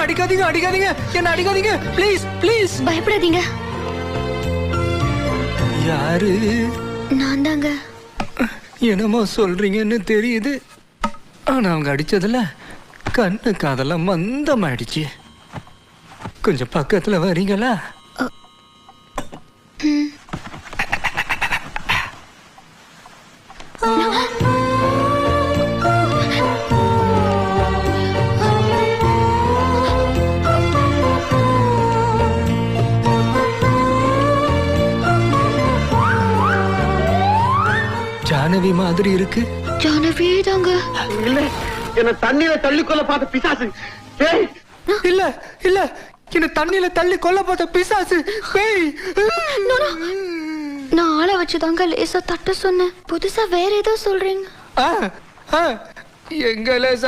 அடிக்காதீங்க அடிக்காதீங்க, என்ன அடிக்காதீங்க ப்ளீஸ் ப்ளீஸ். பயப்படாதீங்க. யாரு? நான் தாங்க. என்னமோ சொல்றீங்கன்னு தெரியுது, ஆனா அவங்க அடிச்சதுல கண்ணு காதெல்லாம் மந்தமாயிடுச்சு. கொஞ்சம் பக்கத்துல வரீங்களா? ஜானவி மாதிரி இருக்கு. ஜானவி தாங்க. இல்ல, என்ன தண்ணியில தள்ளி கொள்ள பார்த்த பிசாசு. ஏய், இல்ல இல்ல, என்ன தண்ணியில தள்ளி கொல்ல பார்த்த பிசாசு பேய். நான் ஆளை வச்சுதாங்க லேசா தட்ட சொன்னேன். புதுசா வேற ஏதோ சொல்றீங்க. எங்களை